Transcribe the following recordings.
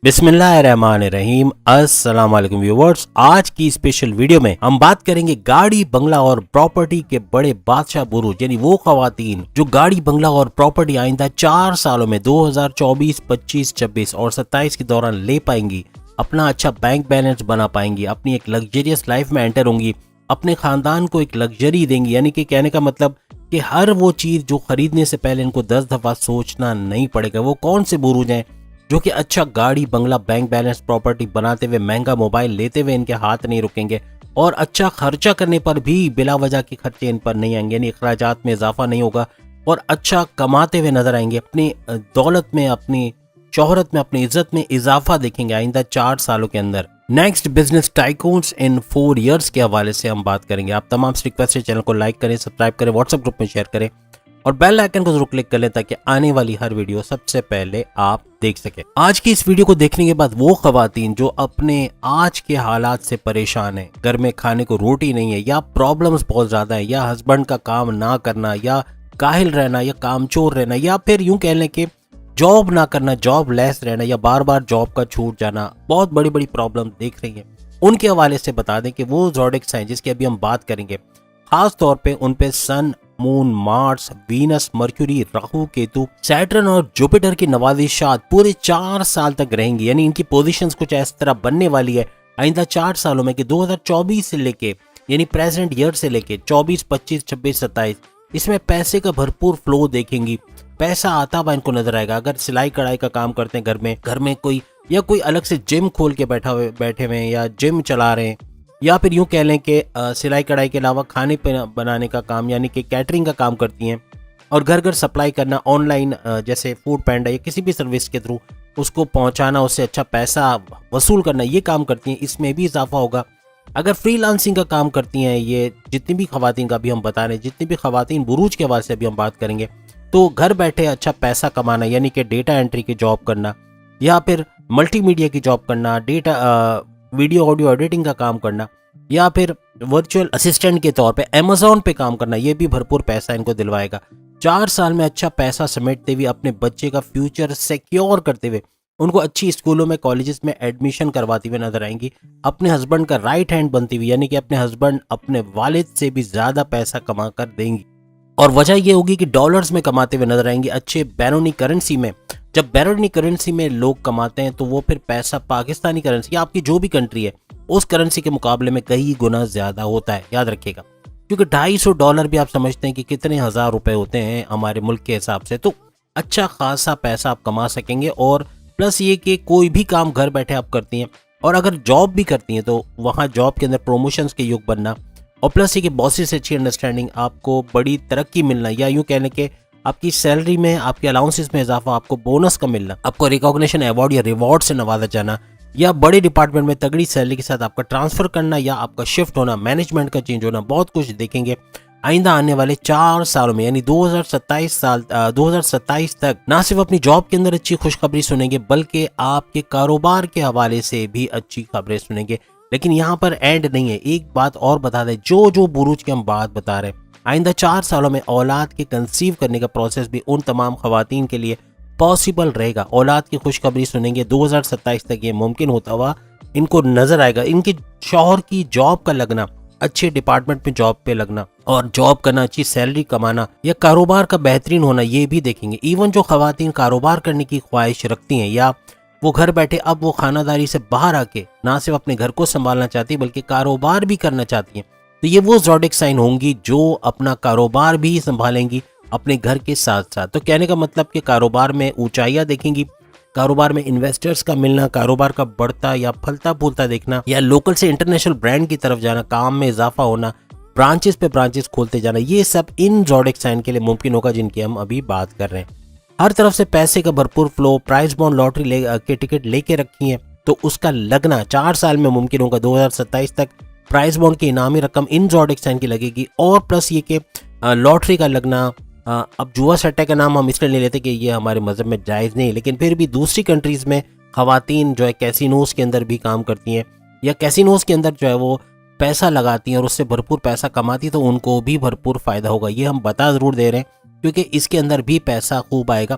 बिस्मिल्लाहिर्रहमानिर्रहीम। अस्सलाम वालेकुम व्यूअर्स। आज की स्पेशल वीडियो में हम बात करेंगे गाड़ी बंगला और प्रॉपर्टी के बड़े बादशाह बुरुज, यानी वो खवातीन जो गाड़ी बंगला और प्रॉपर्टी आइंदा 4 सालों में 2024, 25, 26 और 27 के दौरान ले पाएंगी, अपना अच्छा बैंक बैलेंस बना पाएंगी, अपनी एक लग्जरियस लाइफ में एंटर होंगी, अपने खानदान को एक लग्जरी देंगी। यानी कि कहने का मतलब कि हर वो चीज जो खरीदने से पहले इनको 10 दफा सोचना नहीं पड़ेगा। वो कौन से बुरुज हैं जो कि अच्छा गाड़ी बंगला, बैंक बैलेंस, प्रॉपर्टी बनाते हुए, महंगा मोबाइल लेते हुए इनके हाथ नहीं रुकेंगे और अच्छा खर्चा करने पर भी बिला वजह के खर्चे इन पर नहीं आएंगे, यानी अखराजात में इजाफा नहीं होगा और अच्छा कमाते हुए नजर आएंगे। अपनी दौलत में, अपनी शोहरत में, अपनी इज्जत में इजाफा देखेंगे आइंदा 4 सालों के अंदर। नेक्स्ट बिजनेस टाइकून्स इन 4 ईयर्स के हवाले से हम बात करेंगे। आप तमाम से रिक्वेस्ट है, चैनल को लाइक करें, सब्सक्राइब करें, व्हाट्सएप ग्रुप में शेयर करें और बेल आइकन को जरूर क्लिक कर लें ताकि आने वाली हर वीडियो सबसे पहले आप देख सकें। आज की इस वीडियो को देखने के बाद वो खवातीन जो अपने आज के हालात से परेशान हैं, घर में खाने को रोटी नहीं है या प्रॉब्लम्स बहुत ज्यादा है, या हस्बैंड का काम ना करना, या काहिल रहना, या कामचोर रहना, या फिर यूं कह लें कि जॉब ना करना, जॉब लेस रहना, या बार बार जॉब का छूट जाना, बहुत बड़ी बड़ी प्रॉब्लम देख रही है, उनके हवाले से बता दें कि वो ज़ोडिक साइन जिसकी अभी हम बात करेंगे, खास तौर पे उन पे sun, moon, Mars, Venus, Mercury, Rahu, Ketu, Saturn और जुपिटर की नवाजिशात पूरे 4 साल तक रहेंगी। यानी इनकी पोजीशंस कुछ इस तरह बनने वाली है आइंदा 4 सालों में कि 2024 से लेके, यानी प्रेजेंट ईयर से लेके 24, 25, 26, 27 इसमें पैसे का भरपूर फ्लो देखेंगी। पैसा आता हुआ इनको नजर आएगा। अगर सिलाई कढ़ाई का काम करते हैं घर में कोई, या कोई अलग से जिम खोल के बैठे हुए हैं, या जिम चला रहे हैं, या फिर यूं कह लें कि सिलाई कढ़ाई के अलावा खाने बनाने का काम, यानी कि कैटरिंग का काम करती हैं और घर घर सप्लाई करना ऑनलाइन, जैसे फूड पैंडा या किसी भी सर्विस के थ्रू उसको पहुंचाना, उससे अच्छा पैसा वसूल करना, ये काम करती हैं, इसमें भी इजाफा होगा। अगर फ्रीलांसिंग का काम करती हैं, ये जितनी भी खवातीन का भी हम बता रहे हैं, जितनी भी खवातीन बुरूज के हवाले से अभी हम बात करेंगे, तो घर बैठे अच्छा पैसा कमाना, यानी कि डेटा एंट्री की जॉब करना, या फिर मल्टीमीडिया की जॉब करना, डेटा वीडियो ऑडियो एडिटिंग का काम करना, या फिर वर्चुअल असिस्टेंट के तौर पे अमेज़न पे काम करना, ये भी भरपूर पैसा इनको दिलवाएगा। 4 साल में अच्छा पैसा समेटते हुए, अपने बच्चे का फ्यूचर सिक्योर करते हुए, उनको अच्छी स्कूलों में, कॉलेजेस में एडमिशन करवाती हुए नजर आएंगी, अपने हस्बैंड का राइट हैंड बनती हुई, यानी कि अपने हस्बैंड अपने वालिद से भी ज्यादा पैसा कमा कर देंगी। और वजह यह होगी कि डॉलर्स में कमाते हुए नजर आएंगे, अच्छे बैरूनी करेंसी में। जब बैरूनी करेंसी में लोग कमाते हैं तो वो फिर पैसा पाकिस्तानी करेंसी या आपकी जो भी कंट्री है उस करेंसी के मुकाबले में कई गुना ज्यादा होता है, याद रखिएगा। क्योंकि $250 भी आप समझते हैं कि कितने हजार रुपए होते हैं हमारे मुल्क के हिसाब से, तो अच्छा खासा पैसा आप कमा सकेंगे। और प्लस ये कि कोई भी काम घर बैठे आप करती हैं, और अगर जॉब भी करती हैं तो वहाँ जॉब के अंदर प्रमोशंस के योग बनना, और प्लस ये कि बॉसेस से अच्छी अंडरस्टैंडिंग, आपको बड़ी तरक्की मिलना, या यूं कहने के आपकी सैलरी में, आपके अलाउंसेस में इजाफा, आपको बोनस का मिलना, आपको रिकॉग्निशन, अवार्ड या रिवॉर्ड से नवाजा जाना, या बड़े डिपार्टमेंट में तगड़ी सैलरी के साथ आपका ट्रांसफर करना, या आपका शिफ्ट होना, मैनेजमेंट का चेंज होना, बहुत कुछ देखेंगे आइंदा आने वाले 4 सालों में। यानी 2027 तक ना सिर्फ अपनी जॉब के अंदर अच्छी खुशखबरी सुनेंगे, बल्कि आपके कारोबार के हवाले से भी अच्छी खबरें सुनेंगे। लेकिन यहाँ पर एंड नहीं है, एक बात और बता दें, जो बुरूज की हम बात बता रहे हैं, आइंदा 4 सालों में औलाद के कंसीव करने का प्रोसेस भी उन तमाम खवातीन के लिए पॉसिबल रहेगा। औलाद की खुशखबरी सुनेंगे, 2027 तक ये मुमकिन होता हुआ इनको नजर आएगा। इनके शौहर की जॉब का लगना, अच्छे डिपार्टमेंट में जॉब पे लगना, और जॉब करना, अच्छी सैलरी कमाना, या कारोबार का बेहतरीन होना, ये भी देखेंगे। इवन जो खवातीन कारोबार करने की ख्वाहिश रखती हैं, या वो घर बैठे अब वो खानादारी से बाहर आके ना सिर्फ अपने घर को संभालना चाहती है बल्कि कारोबार भी करना चाहती हैं, तो ये वो ज़ोडिक साइन होंगी जो अपना कारोबार भी संभालेंगी अपने घर के साथ साथ। तो कहने का मतलब कि कारोबार में ऊंचाइयां देखेंगी, कारोबार में इन्वेस्टर्स का मिलना, कारोबार का बढ़ता या फलता फूलता देखना, या लोकल से इंटरनेशनल ब्रांड की तरफ जाना, काम में इजाफा होना, ब्रांचेस पे ब्रांचेस खोलते जाना, ये सब इन ज़ोडिक साइन के लिए मुमकिन होगा जिनकी हम अभी बात कर रहे हैं। हर तरफ से पैसे का भरपूर फ्लो, प्राइज बॉन्ड लॉटरी के टिकट लेके रखी है, तो उसका लगना 4 साल में मुमकिन होगा। 2027 तक प्राइज बॉन्ड की इनामी रकम इन ज़ोडिक साइन की लगेगी। और प्लस ये कि लॉटरी का लगना, अब जुआ सट्टा का नाम हम इसलिए नहीं लेते कि ये हमारे मजहब में जायज़ नहीं, लेकिन फिर भी दूसरी कंट्रीज़ में खवातीन जो है कैसीनोज के अंदर भी काम करती हैं, या कैसीनोज के अंदर जो है वो पैसा लगाती हैं और उससे भरपूर पैसा कमाती है, तो उनको भी भरपूर फ़ायदा होगा। ये हम बता ज़रूर दे रहे हैं क्योंकि इसके अंदर भी पैसा खूब आएगा।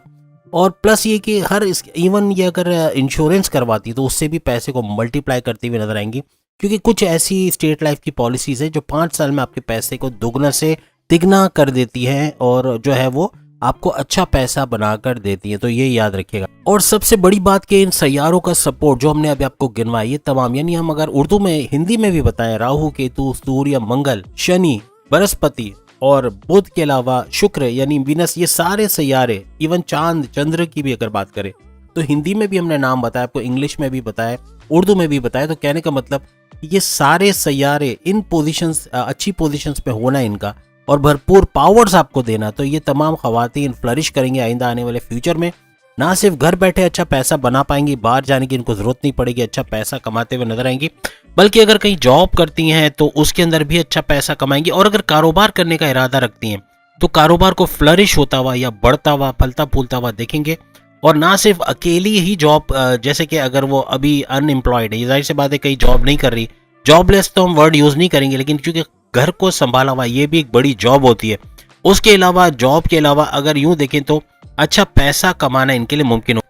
और प्लस ये कि हर इवन ये अगर इंश्योरेंस करवाती तो उससे भी पैसे को मल्टीप्लाई करती हुई नजर आएंगी, क्योंकि कुछ ऐसी स्टेट लाइफ की पॉलिसीज है जो 5 साल में आपके पैसे को दुगना से तिगना कर देती है और जो है वो आपको अच्छा पैसा बनाकर देती है, तो ये याद रखिएगा। और सबसे बड़ी बात कि इन सैयारों का सपोर्ट जो हमने अभी आपको गिनवाया ये तमाम, यानी हम अगर उर्दू में हिंदी में भी बताएं, राहु केतु सूर्य मंगल शनि बृहस्पति और बुध के अलावा शुक्र यानी वीनस, ये सारे सैयारे, इवन चांद चंद्र की भी अगर बात करें तो हिंदी में भी हमने नाम बताया, आपको इंग्लिश में भी बताया, उर्दू में भी बताया। तो कहने का मतलब ये सारे सैयारे इन पोजीशंस, अच्छी पोजीशंस पे होना इनका और भरपूर पावर्स आपको देना, तो ये तमाम खवातीन फ्लरिश करेंगे आइंदा आने वाले फ्यूचर में। ना सिर्फ घर बैठे अच्छा पैसा बना पाएंगी, बाहर जाने की इनको जरूरत नहीं पड़ेगी, अच्छा पैसा कमाते हुए नजर आएंगी, बल्कि अगर कहीं जॉब करती हैं तो उसके अंदर भी अच्छा पैसा कमाएंगी। और अगर कारोबार करने का इरादा रखती हैं तो कारोबार को फ्लरिश होता हुआ या बढ़ता हुआ फलता फूलता हुआ देखेंगे। और ना सिर्फ अकेली ही जॉब, जैसे कि अगर वो अभी अनएम्प्लॉयड है, जाहिर सी बात है कहीं जॉब नहीं कर रही, जॉबलेस तो हम वर्ड यूज नहीं करेंगे, लेकिन क्योंकि घर को संभाला हुआ ये भी एक बड़ी जॉब होती है। उसके अलावा जॉब के अलावा अगर यूं देखें तो अच्छा पैसा कमाना इनके लिए मुमकिन हो।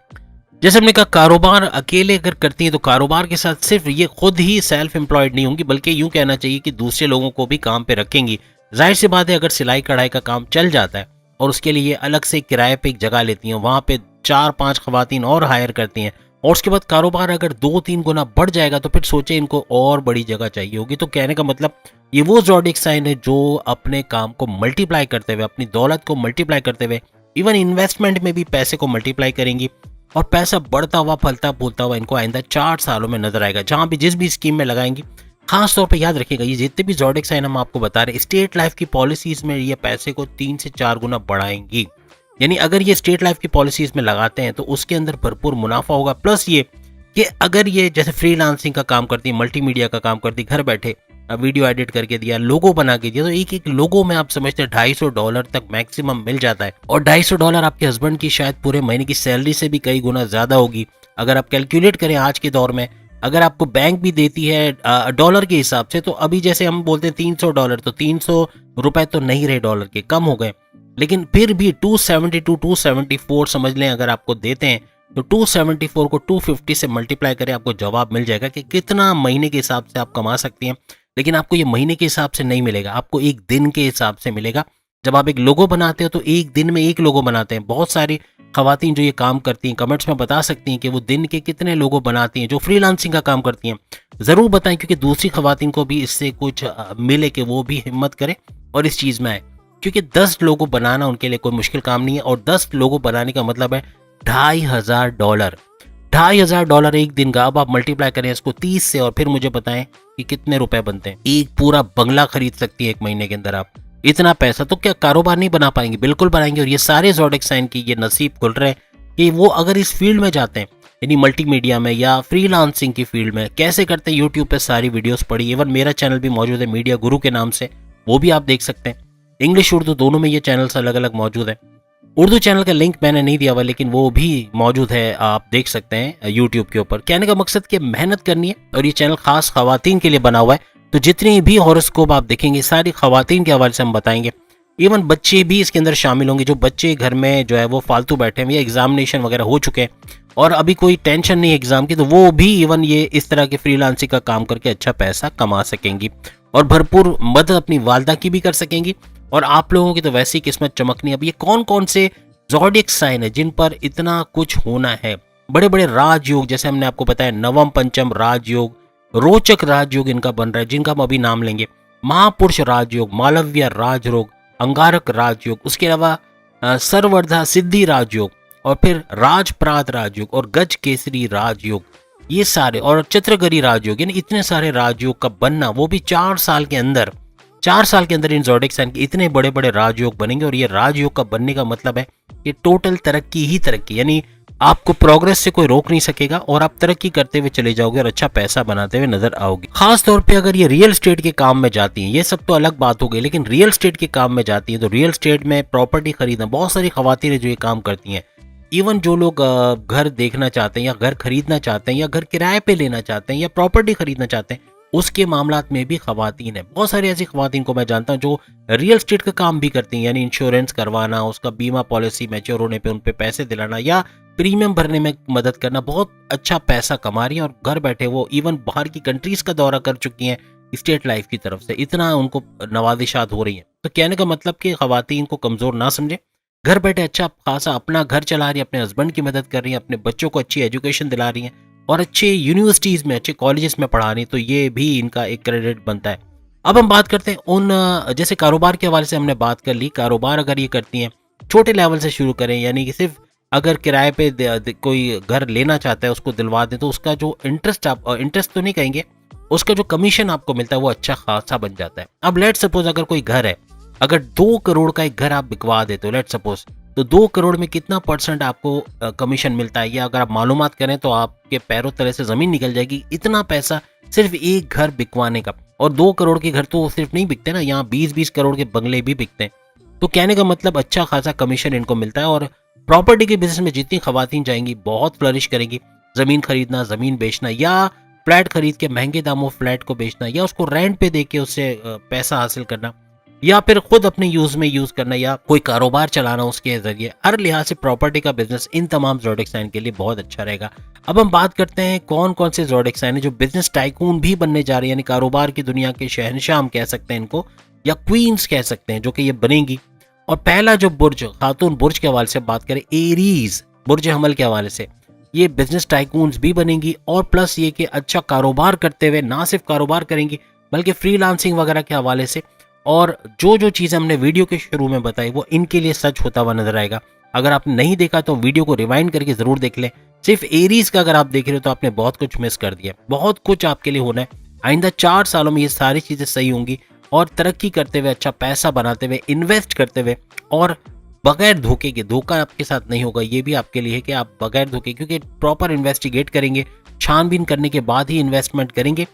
जैसे हमने कहा कारोबार अकेले अगर करती हैं तो कारोबार के साथ सिर्फ ये खुद ही सेल्फ एम्प्लॉयड नहीं होंगी, बल्कि यूं कहना चाहिए कि दूसरे लोगों को भी काम पे रखेंगी। जाहिर सी बात है अगर सिलाई कढ़ाई का काम चल जाता है और उसके लिए अलग से किराए पे एक जगह लेती हैं, वहां पे 4-5 खवातीन और हायर करती हैं और उसके बाद कारोबार अगर 2-3 गुना बढ़ जाएगा तो फिर सोचे इनको और बड़ी जगह चाहिए होगी। तो कहने का मतलब ये वो ज़ोडिएक साइन है जो अपने काम को मल्टीप्लाई करते हुए, अपनी दौलत को मल्टीप्लाई करते हुए, इवन इन्वेस्टमेंट में भी पैसे को मल्टीप्लाई करेंगी और पैसा बढ़ता हुआ फलता फूलता हुआ इनको आइंदा 4 सालों में नजर आएगा। जहां भी जिस भी स्कीम में लगाएंगी, खास तौर पे याद रखिएगा ये जितने भी ज़ोडिएक साइन हम आपको बता रहे हैं, स्टेट लाइफ की पॉलिसीज में ये पैसे को 3 से 4 गुना बढ़ाएंगी। यानी अगर ये स्टेट लाइफ की पॉलिसीज में लगाते हैं तो उसके अंदर भरपूर मुनाफा होगा। प्लस ये कि अगर ये जैसे फ्रीलांसिंग का काम करती है, मल्टीमीडिया का काम करती है, घर बैठे वीडियो एडिट करके दिया, लोगो बना के दिया, तो एक एक लोगो में आप समझते हैं $250 तक मैक्सिमम मिल जाता है। और $250 आपके हस्बैंड की शायद पूरे महीने की सैलरी से भी कई गुना ज्यादा होगी। अगर आप कैलकुलेट करें आज के दौर में, अगर आपको बैंक भी देती है डॉलर के हिसाब से, तो अभी जैसे हम बोलते हैं $300, तो $300 तो नहीं रहे डॉलर के, कम हो गए, लेकिन फिर भी 274 समझ लें अगर आपको देते हैं तो 274 को 250 से मल्टीप्लाई करें, आपको जवाब मिल जाएगा कि कितना महीने के हिसाब से आप कमा सकती हैं। लेकिन आपको ये महीने के हिसाब से नहीं मिलेगा, आपको एक दिन के हिसाब से मिलेगा। जब आप एक लोगो बनाते हो तो एक दिन में एक लोगो बनाते हैं। बहुत सारी खवातीन जो ये काम करती हैं कमेंट्स में बता सकती हैं कि वो दिन के कितने लोगो बनाती हैं जो फ्रीलांसिंग का काम करती हैं, ज़रूर बताएं, क्योंकि दूसरी खवातीन को भी इससे कुछ मिले कि वो भी हिम्मत करें और इस चीज़ में आए। क्योंकि 10 लोगो बनाना उनके लिए कोई मुश्किल काम नहीं है और 10 लोगो बनाने का मतलब है $2,500। $2,500 एक दिन का। अब आप मल्टीप्लाई करें इसको 30 से और फिर मुझे बताएं कि कितने रुपए बनते हैं। एक पूरा बंगला खरीद सकती है एक महीने के अंदर आप। इतना पैसा तो क्या कारोबार नहीं बना पाएंगे? बिल्कुल बनाएंगे। और ये सारे ज़ोडिएक साइन की ये नसीब खुल रहे हैं कि वो अगर इस फील्ड में जाते हैं, यानी मल्टीमीडिया में या फ्रीलांसिंग की फील्ड में, कैसे करते हैं यूट्यूब पे सारी वीडियोस पड़ी। इवन मेरा चैनल भी मौजूद है मीडिया गुरु के नाम से, वो भी आप देख सकते हैं। इंग्लिश उर्दू दोनों में ये चैनल्स अलग अलग मौजूद है। उर्दू चैनल का लिंक मैंने नहीं दिया हुआ, लेकिन वो भी मौजूद है, आप देख सकते हैं यूट्यूब के ऊपर। कहने का मकसद कि मेहनत करनी है और ये चैनल खास खवातीन के लिए बना हुआ है। तो जितनी भी हॉरोस्कोप आप देखेंगे सारी खवातीन के हवाले से हम बताएंगे। इवन बच्चे भी इसके अंदर शामिल होंगे, जो बच्चे घर में जो है वो फालतू बैठे हैं या एग्जामिनेशन वगैरह हो चुके हैं और अभी कोई टेंशन नहीं है एग्जाम की, तो वो भी इवन ये इस तरह के फ्रीलांसिंग का काम करके अच्छा पैसा कमा सकेंगी और भरपूर मदद अपनी वालदा की भी कर सकेंगी। और आप लोगों की तो वैसी किस्मत चमकनी। अब ये कौन कौन से ज़ोडिएक साइन है जिन पर इतना कुछ होना है? बड़े बड़े राजयोग, जैसे हमने आपको बताया नवम पंचम राजयोग, रोचक राजयोग इनका बन रहा है जिनका हम अभी नाम लेंगे। महापुरुष राजयोग, मालव्य राजयोग, अंगारक राजयोग, उसके अलावा सर्ववर्धा सिद्धि राजयोग और फिर राजप्रात राजयोग और गज केसरी राजयोग, ये सारे, और चित्रगरी राजयोग, यानी इतने सारे राजयोग का बनना, वो भी 4 साल के अंदर। 4 साल के अंदर इन ज़ोडिएक साइन के इतने बड़े बड़े राजयोग बनेंगे। और ये राजयोग का बनने का मतलब है कि टोटल तरक्की ही तरक्की, यानी आपको प्रोग्रेस से कोई रोक नहीं सकेगा और आप तरक्की करते हुए चले जाओगे और अच्छा पैसा बनाते हुए नजर आओगे। खास तौर पे अगर ये रियल एस्टेट के काम में जाती हैं, ये सब तो अलग बात हो गई, लेकिन रियल एस्टेट के काम में जाती हैं तो रियल एस्टेट में प्रॉपर्टी खरीदना, बहुत सारी खवातीन जो ये काम करती हैं। इवन जो लोग घर देखना चाहते हैं या घर खरीदना चाहते हैं या घर किराए पे लेना चाहते हैं या प्रॉपर्टी खरीदना चाहते हैं, उसके मामलात में भी खवातीन है। बहुत सारी ऐसी खवातीन को मैं जानता हूँ जो रियल एस्टेट का काम भी करती हैं, यानी इंश्योरेंस करवाना, उसका बीमा पॉलिसी मैच्योर होने पे उन पे पैसे दिलाना या प्रीमियम भरने में मदद करना, बहुत अच्छा पैसा कमा रही हैं और घर बैठे वो इवन बाहर की कंट्रीज का दौरा कर चुकी हैं स्टेट लाइफ की तरफ से, इतना उनको नवाजिशात हो रही हैं। तो कहने का मतलब कि खवातीन को कमज़ोर ना समझे, घर बैठे अच्छा खासा अपना घर चला रही है, अपने हस्बैंड की मदद कर रही है, अपने बच्चों को अच्छी एजुकेशन दिला रही हैं और अच्छे यूनिवर्सिटीज़ में, अच्छे कॉलेजेस में पढ़ा रही हैं, तो ये भी इनका एक क्रेडिट बनता है। अब हम बात करते हैं उन जैसे कारोबार के हवाले से हमने बात कर ली। कारोबार अगर ये करती हैं छोटे लेवल से शुरू करें, यानी कि सिर्फ अगर किराए पे कोई घर लेना चाहता है उसको दिलवा दें, तो उसका जो इंटरेस्ट, आप इंटरेस्ट तो नहीं कहेंगे, उसका जो कमीशन आपको मिलता है वो अच्छा खासा बन जाता है। अब लेट सपोज अगर कोई घर है, अगर 2 करोड़ का एक घर आप बिकवा देते हो लेट सपोज, तो 2 करोड़ में कितना परसेंट आपको कमीशन मिलता है, या अगर आप मालूमात करें तो आपके पैरों तले से जमीन निकल जाएगी। इतना पैसा सिर्फ एक घर बिकवाने का, और 2 करोड़ के घर तो सिर्फ नहीं बिकते ना, यहाँ 20-20 करोड़ के बंगले भी बिकते हैं। तो कहने का मतलब अच्छा खासा कमीशन इनको मिलता है। और प्रॉपर्टी के बिजनेस में जितनी खवातीन जाएंगी बहुत फ्लरिश करेंगी। जमीन खरीदना, जमीन बेचना, या फ्लैट खरीद के महंगे दामों फ्लैट को बेचना, या उसको रेंट पे देके उससे पैसा हासिल करना, या फिर खुद अपने यूज में यूज करना, या कोई कारोबार चलाना उसके जरिए, हर लिहाज से प्रॉपर्टी का बिजनेस इन तमाम ज़ोडिएक साइन के लिए बहुत अच्छा रहेगा। अब हम बात करते हैं कौन कौन से ज़ोडिएक साइन है जो बिजनेस टाइकून भी बनने जा रहे हैं, यानी कारोबार की दुनिया के शहंशाह हम कह सकते हैं इनको, या क्वींस कह सकते हैं, जो कि ये बनेंगी। और पहला जो बुर्ज, खातून बुर्ज के हवाले से बात करें, एरीज बुर्ज हमल के हवाले से, ये बिजनेस टाइकून्स भी बनेंगी। और प्लस ये कि अच्छा कारोबार करते हुए ना सिर्फ कारोबार करेंगी बल्कि फ्रीलांसिंग वगैरह के हवाले से, और जो जो चीज़ हमने वीडियो के शुरू में बताई वो इनके लिए सच होता हुआ नजर आएगा। अगर आपने नहीं देखा तो वीडियो को रिवाइंड करके जरूर देख लें। सिर्फ एरीज का अगर आप देख रहे हो तो आपने बहुत कुछ मिस कर दिया, बहुत कुछ आपके लिए होना है। आइंदा 4 सालों में ये सारी चीज़ें सही होंगी और तरक्की करते हुए, अच्छा पैसा बनाते हुए, इन्वेस्ट करते हुए, और बगैर धोखे के, धोखा आपके साथ नहीं होगा, ये भी आपके लिए है कि आप बगैर धोखे, क्योंकि प्रॉपर इन्वेस्टिगेट करेंगे, छानबीन करने के बाद ही इन्वेस्टमेंट करेंगे।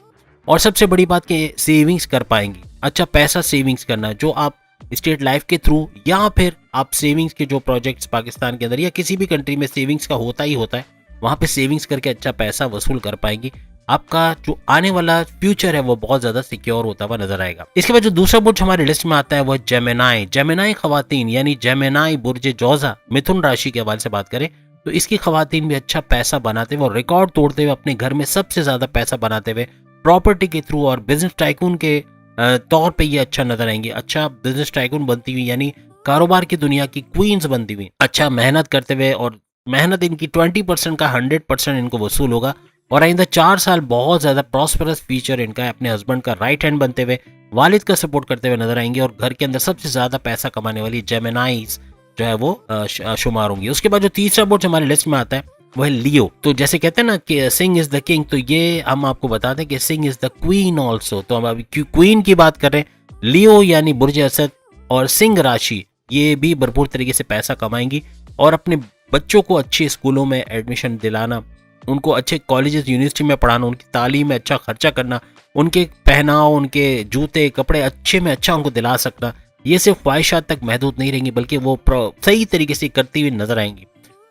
और सबसे बड़ी बात कि सेविंग्स कर पाएंगे, अच्छा पैसा सेविंग्स करना, जो आप स्टेट लाइफ के थ्रू या फिर आप सेविंग्स के जो प्रोजेक्ट्स पाकिस्तान के अंदर या किसी भी कंट्री में सेविंग्स का होता ही होता है, वहाँ पे सेविंग्स करके अच्छा पैसा वसूल कर पाएंगी। आपका जो आने वाला फ्यूचर है वो बहुत ज़्यादा सिक्योर होता हुआ नजर आएगा। इसके बाद जो दूसरा बुर्ज हमारी लिस्ट में आता है वो जेमिनाई। जेमिनाई खवातीन, यानी जेमिनाई बुर्ज जोजा, मिथुन राशि के हवाले से बात करें तो इसकी खवातीन भी अच्छा पैसा बनाते हुए और रिकॉर्ड तोड़ते हुए, अपने घर में सबसे ज़्यादा पैसा बनाते हुए प्रॉपर्टी के थ्रू और बिजनेस टाइकून के तौर पे ये अच्छा नजर आएंगे। अच्छा बिजनेस टाइकून बनती हुई, यानी कारोबार की दुनिया की क्वींस बनती हुई, अच्छा मेहनत करते हुए, और मेहनत इनकी 20% का 100% इनको वसूल होगा। और आइंदा 4 साल बहुत ज्यादा प्रॉस्परस फ्यूचर इनका है, अपने हस्बैंड का राइट हैंड बनते हुए, वालिद का सपोर्ट करते हुए नजर आएंगे, और घर के अंदर सबसे ज्यादा पैसा कमाने वाली जेमिनाइज जो है वो शुमार होंगी। उसके बाद जो तीसरा बुर्ज हमारी लिस्ट में आता है वो है लियो। तो जैसे कहते हैं ना कि सिंग इज द किंग, तो ये हम आपको बता दें कि सिंग इज द क्वीन ऑल्सो। तो हम अभी क्वीन की बात कर रहे हैं, लियो यानी बुर्ज असद और सिंह राशि, ये भी भरपूर तरीके से पैसा कमाएंगी और अपने बच्चों को अच्छे स्कूलों में एडमिशन दिलाना, उनको अच्छे कॉलेजेस यूनिवर्सिटी में पढ़ाना, उनकी तालीम में अच्छा खर्चा करना, उनके पहनाव, उनके जूते कपड़े अच्छे में अच्छा उनको दिला सकना, ये सिर्फ ख्वाहिशात तक महदूद नहीं रहेंगी बल्कि वो सही तरीके से करती हुई नजर आएंगी।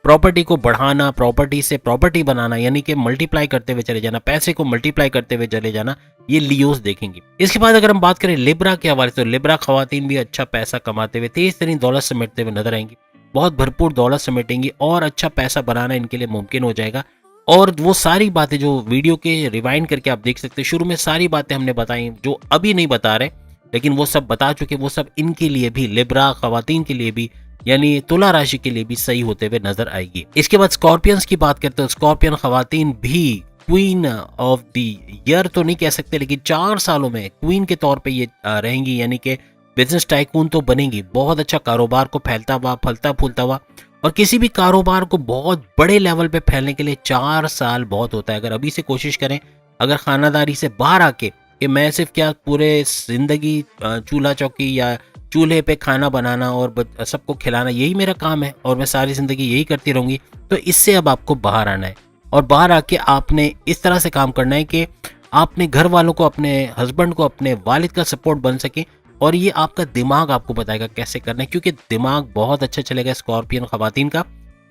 प्रॉपर्टी को बढ़ाना, प्रॉपर्टी से प्रॉपर्टी बनाना, यानी कि मल्टीप्लाई करते हुए चले जाना, पैसे को मल्टीप्लाई करते हुए चले जाना, ये लियोस देखेंगे। इसके बाद अगर हम बात करें लिब्रा के हवाले से, तो लिब्रा खवातीन भी अच्छा पैसा कमाते हुए, तेज तरीन दौलत समेटते हुए नजर आएंगी, बहुत भरपूर दौलत समेटेंगी और अच्छा पैसा बनाना इनके लिए मुमकिन हो जाएगा। और वो सारी बातें जो वीडियो के रिवाइंड करके आप देख सकते हैं, शुरू में सारी बातें हमने बताई जो अभी नहीं बता रहे, लेकिन वो सब बता चुके, वो सब इनके लिए भी, लिब्रा खवातीन के लिए भी, यानी तुला राशि के लिए भी सही होते हुए नजर आएगी। इसके बाद स्कॉर्पियंस की बात करते हैं, स्कॉर्पियन खवातीन भी क्वीन ऑफ द ईयर तो नहीं कह सकते, लेकिन 4 सालों में क्वीन के तौर पे ये रहेंगी, यानी कि बिजनेस टाइकून तो बनेंगी, बहुत अच्छा कारोबार को फैलता हुआ, फलता फूलता हुआ। और किसी भी कारोबार को बहुत बड़े लेवल पे फैलने के लिए 4 साल बहुत होता है। अगर अभी से कोशिश करें, अगर खानादारी से बाहर आके कि मैं सिर्फ क्या पूरे जिंदगी चूल्हा चौकी या चूल्हे पे खाना बनाना और सबको खिलाना यही मेरा काम है और मैं सारी जिंदगी यही करती रहूंगी, तो इससे अब आपको बाहर आना है। और बाहर आके आपने इस तरह से काम करना है कि आपने घर वालों को, अपने हस्बैंड को, अपने वालिद का सपोर्ट बन सके, और ये आपका दिमाग आपको बताएगा कैसे करना है, क्योंकि दिमाग बहुत अच्छा चलेगा स्कॉर्पियन खवातीन का।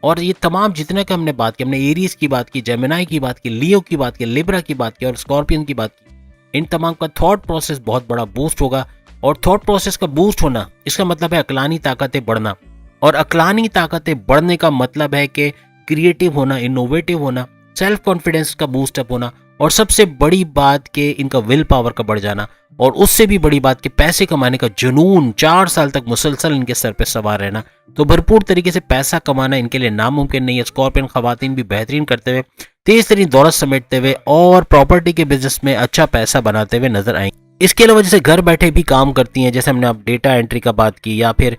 और ये तमाम जितने का हमने बात की, हमने एरीज की बात की, जेमिनाई की बात की, लियो की बात की, लिब्रा की बात की और स्कॉर्पियन की बात की, इन तमाम का थॉट प्रोसेस बहुत बड़ा बूस्ट होगा। और थॉट प्रोसेस का बूस्ट होना इसका मतलब है अक्लानी ताकतें बढ़ना, और अक्लानी ताकतें बढ़ने का मतलब है कि क्रिएटिव होना, इनोवेटिव होना, सेल्फ कॉन्फिडेंस का बूस्टअप होना, और सबसे बड़ी बात कि इनका विल पावर का बढ़ जाना, और उससे भी बड़ी बात कि पैसे कमाने का जुनून 4 साल तक मुसलसल इनके सर पे सवार रहना। तो भरपूर तरीके से पैसा कमाना इनके लिए नामुमकिन नहीं है। स्कॉर्पियन खवातीन भी बेहतरीन करते हुए, तेज तरीन दौलत समेटते हुए और प्रॉपर्टी के बिजनेस में अच्छा पैसा बनाते हुए नजर आएंगे। इसके अलावा जैसे घर बैठे भी काम करती हैं, जैसे हमने अब डेटा एंट्री का बात की, या फिर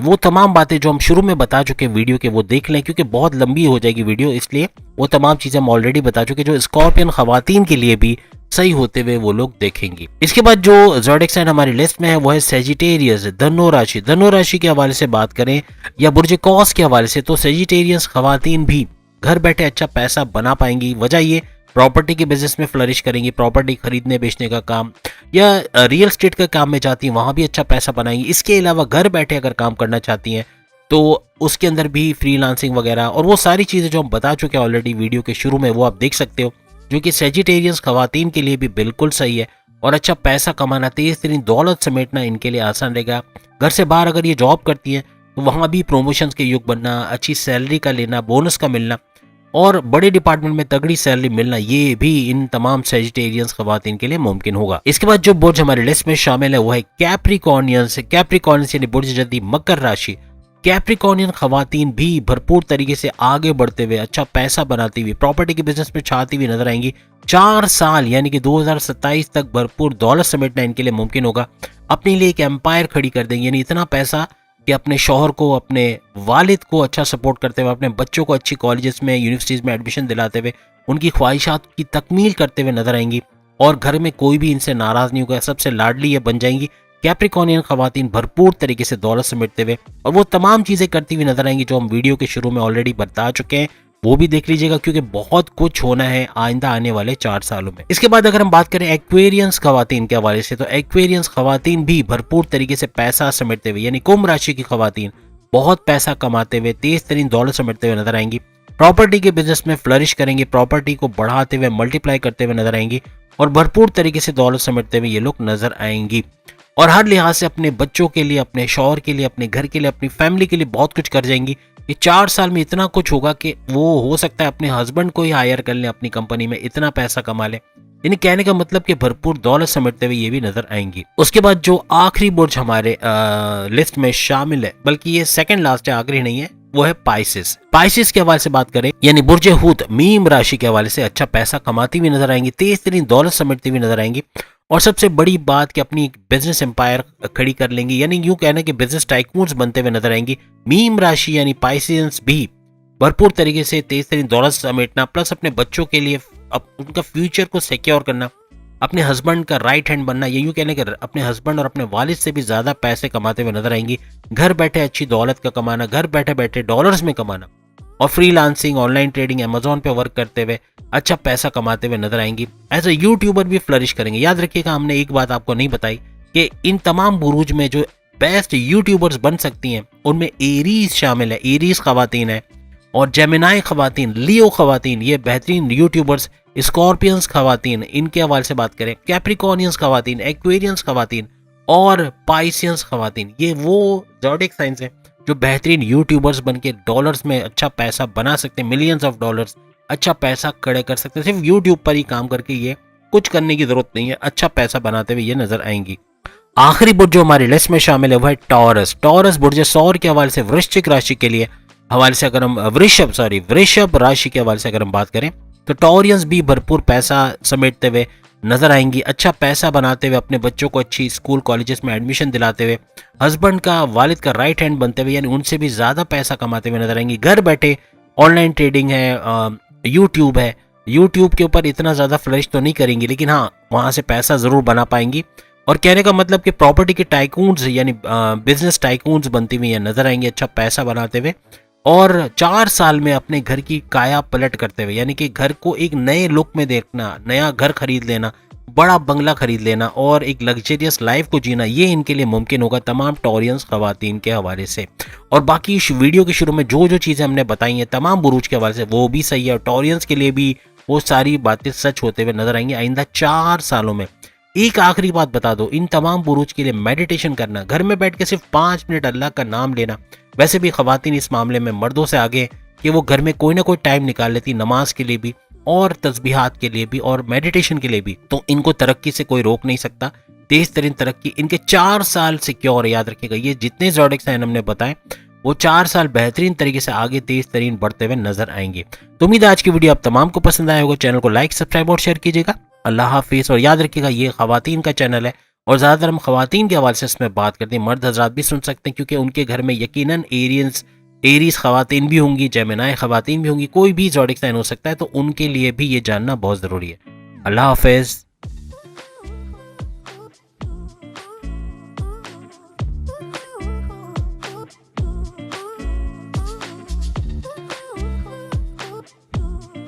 वो तमाम बातें जो हम शुरू में बता चुके हैं वीडियो के, वो देख लें क्योंकि बहुत लंबी हो जाएगी वीडियो, इसलिए वो तमाम चीज़ें हम ऑलरेडी बता चुके जो स्कॉर्पियन खवातीन के लिए भी सही होते हुए वो लोग देखेंगे। इसके बाद जो ज़ोडिएक साइन हमारी लिस्ट में है वो है सेजिटेरियस, धनु राशि। धनु राशि के हवाले से बात करें या बुर्ज कौस के हवाले से, तो सेजिटेरियस खवातीन भी घर बैठे अच्छा पैसा बना पाएंगी। वजह ये प्रॉपर्टी के बिजनेस में फ्लरिश करेंगी, प्रॉपर्टी खरीदने बेचने का काम या रियल स्टेट का काम में जाती हैं, वहाँ भी अच्छा पैसा बनाएंगी। इसके अलावा घर बैठे अगर काम करना चाहती हैं तो उसके अंदर भी फ्रीलांसिंग वगैरह और वो सारी चीज़ें जो हम बता चुके हैं ऑलरेडी वीडियो के शुरू में, वो आप देख सकते हो, जो कि सेजिटेरियंस खवातीन के लिए भी बिल्कुल सही है। और अच्छा पैसा कमाना, तेज तरीन दौलत समेटना इनके लिए आसान रहेगा। घर से बाहर अगर ये जॉब करती हैं तो वहाँ भी प्रमोशंस के युग बनना, अच्छी सैलरी का लेना, बोनस का मिलना और बड़े डिपार्टमेंट में तगड़ी सैलरी मिलना, ये भी इन तमाम सेजिटेरियंस खवातीन के लिए मुमकिन होगा। इसके बाद जो बुर्ज हमारे लिस्ट में शामिल है वो है कैप्रिकॉर्नियंस। कैप्रिकॉर्नियंस यानी बुर्ज जदी मकर राशि। कैप्रिकॉर्नियन खवातीन भी भरपूर तरीके से आगे बढ़ते हुए, अच्छा पैसा बनाती हुई, प्रॉपर्टी के बिजनेस में छाती हुई नजर आएंगी। 4 साल यानी कि 2027 तक भरपूर दौलत समेटना इनके लिए मुमकिन होगा। अपने लिए एक एम्पायर खड़ी कर देंगे, यानी इतना पैसा कि अपने शौहर को, अपने वालिद को अच्छा सपोर्ट करते हुए, अपने बच्चों को अच्छी कॉलेजेस में, यूनिवर्सिटीज़ में एडमिशन दिलाते हुए, उनकी ख्वाहिशात की तकमील करते हुए नजर आएंगी। और घर में कोई भी इनसे नाराज़ नहीं होगा, सबसे लाडली ये बन जाएंगी। कैप्रिकॉर्नियन खवातीन भरपूर तरीके से दौलत समेटते हुए और वो तमाम चीज़ें करती हुई नजर आएंगी जो हम वीडियो के शुरू में ऑलरेडी बता चुके हैं, वो भी देख लीजिएगा क्योंकि बहुत कुछ होना है आइंदा आने वाले 4 सालों में। इसके बाद अगर हम बात करें एक्वेरियंस खवातीन के हवाले से, तो एक्वेरियंस खवातीन भी भरपूर तरीके से पैसा समेटते हुए, यानी कुंभ राशि की खवातीन बहुत पैसा कमाते हुए, तेज तरीन दौलत समेटते हुए नजर आएंगी। प्रॉपर्टी के बिजनेस में फ्लरिश करेंगे, प्रॉपर्टी को बढ़ाते हुए, मल्टीप्लाई करते हुए नजर आएंगी और भरपूर तरीके से दौलत समेटते हुए ये लोग नजर आएंगी। और हर लिहाज से अपने बच्चों के लिए, अपने शौहर के लिए, अपने घर के लिए, अपनी फैमिली के लिए बहुत कुछ कर जाएंगी। ये 4 साल में इतना कुछ होगा कि वो हो सकता है अपने हस्बैंड को ही हायर कर लें अपनी कंपनी में, इतना पैसा कमा लें। यानी कहने का मतलब कि भरपूर दौलत समेटते हुए ये भी नजर आएंगी। उसके बाद जो आखिरी बुर्ज हमारे लिस्ट में शामिल है, बल्कि ये सेकंड लास्ट है, आखिरी नहीं है, वो है पाइसिस। पाइसिस के हवाले से बात करें यानी बुर्ज हूत मीम राशि के हवाले से अच्छा पैसा कमाती हुई नजर आएंगी, तेज तरीन दौलत समेटती हुई नजर आएंगी और सबसे बड़ी बात कि अपनी बिजनेस एम्पायर खड़ी कर लेंगी, यानी यूं कहना कि बिजनेस टाइकून्स बनते हुए नजर आएंगी। मीम राशि यानी पाइसियंस भी भरपूर तरीके से तेज तरीन दौलत समेटना, प्लस अपने बच्चों के लिए उनका फ्यूचर को सिक्योर करना, अपने हस्बैंड का राइट हैंड बनना, ये यूं कहने कि अपने हस्बैंड और अपने वालिद से भी ज्यादा पैसे कमाते हुए नजर आएंगी। घर बैठे अच्छी दौलत का कमाना, घर बैठे बैठे डॉलर्स में कमाना और फ्रीलांसिंग, ऑनलाइन ट्रेडिंग, अमेजोन पे वर्क करते हुए अच्छा पैसा कमाते हुए नजर आएंगी। एज ए यूट्यूबर भी फ्लरिश करेंगे। याद रखिएगा हमने एक बात आपको नहीं बताई कि इन तमाम बुरूज में जो बेस्ट यूट्यूबर्स बन सकती हैं उनमें एरीज शामिल है, एरीज खवातीन है और जेमिनाई खवातीन, लियो खवातीन, ये बेहतरीन यूट्यूबर्स। स्कॉर्पियंस खवातीन, इनके हवाले से बात करें, कैप्रिकॉर्नियंस खवातीन, एक्वेरियंस खवातीन और पाइसियंस खवातीन, ये वो ज़ोडिएक साइंस है जो बेहतरीन यूट्यूबर्स बनके डॉलर्स में अच्छा पैसा बना सकते हैं, मिलियंस ऑफ डॉलर्स अच्छा पैसा खड़े कर सकते हैं। सिर्फ यूट्यूब पर ही काम करके ये कुछ करने की जरूरत नहीं है, अच्छा पैसा बनाते हुए ये नजर आएंगी। आखिरी बुर्ज जो हमारी लिस्ट में शामिल है वो है टॉरस। टॉरस बुर्ज सौर के हवाले से वृश्चिक राशि के लिए हवाले से अगर हम वृषभ राशि के हवाले से अगर हम बात करें तो टॉरियंस भी भरपूर पैसा समेटते हुए नजर आएंगी, अच्छा पैसा बनाते हुए, अपने बच्चों को अच्छी स्कूल कॉलेजेस में एडमिशन दिलाते हुए, हस्बैंड का, वालिद का राइट हैंड बनते हुए, यानी उनसे भी ज्यादा पैसा कमाते हुए नजर आएंगी। घर बैठे ऑनलाइन ट्रेडिंग है, यूट्यूब है, यूट्यूब के ऊपर इतना ज्यादा फ्लरिश तो नहीं करेंगी लेकिन हाँ वहां से पैसा जरूर बना पाएंगी। और कहने का मतलब कि प्रॉपर्टी के टाइकून्स यानी बिजनेस टाइकून्स बनती हुई नजर आएंगे, अच्छा पैसा बनाते हुए और 4 साल में अपने घर की काया पलट करते हुए, यानी कि घर को एक नए लुक में देखना, नया घर खरीद लेना, बड़ा बंगला खरीद लेना और एक लग्जरियस लाइफ को जीना, ये इनके लिए मुमकिन होगा तमाम टॉरियंस खवातीन के हवाले से। और बाकी इस वीडियो के शुरू में जो जो चीज़ें हमने बताई हैं तमाम बुरूज के हवाले से वो भी सही है और टॉरियंस के लिए भी वो सारी बातें सच होते हुए नजर आएंगी आइंदा 4 सालों में। एक आखिरी बात बता दो, इन तमाम बुरूज के लिए मेडिटेशन करना, घर में बैठ के सिर्फ 5 मिनट अल्लाह का नाम लेना, वैसे भी खवातीन इस मामले में मर्दों से आगे कि वो घर में कोई ना कोई टाइम निकाल लेती नमाज के लिए भी और तस्बीहात के लिए भी और मेडिटेशन के लिए भी, तो इनको तरक्की से कोई रोक नहीं सकता। तेज तरीन तरक्की इनके 4 साल सिक्योर, याद रखिएगा ये जितने ज़ोडिएक साइन हमने बताए वो 4 साल बेहतरीन तरीके से आगे तेज तरीन बढ़ते हुए नजर आएंगे। तो उम्मीद है आज की वीडियो आप तमाम को पसंद आया होगा। चैनल को लाइक, सब्सक्राइब और शेयर कीजिएगा। अल्लाह हाफिज़। और याद रखिएगा ये खवातीन का चैनल है और ज़्यादातर हम खवातीन के हवाले से इसमें बात करते हैं। मर्द हजरात भी सुन सकते हैं क्योंकि उनके घर में यकीनन एरीज खवातीन भी होंगी, जेमिनाई खवातीन भी होंगी, कोई भी ज़ोडिएक साइन हो सकता है, तो उनके लिए भी ये जानना बहुत ज़रूरी है। अल्लाह हाफिज़।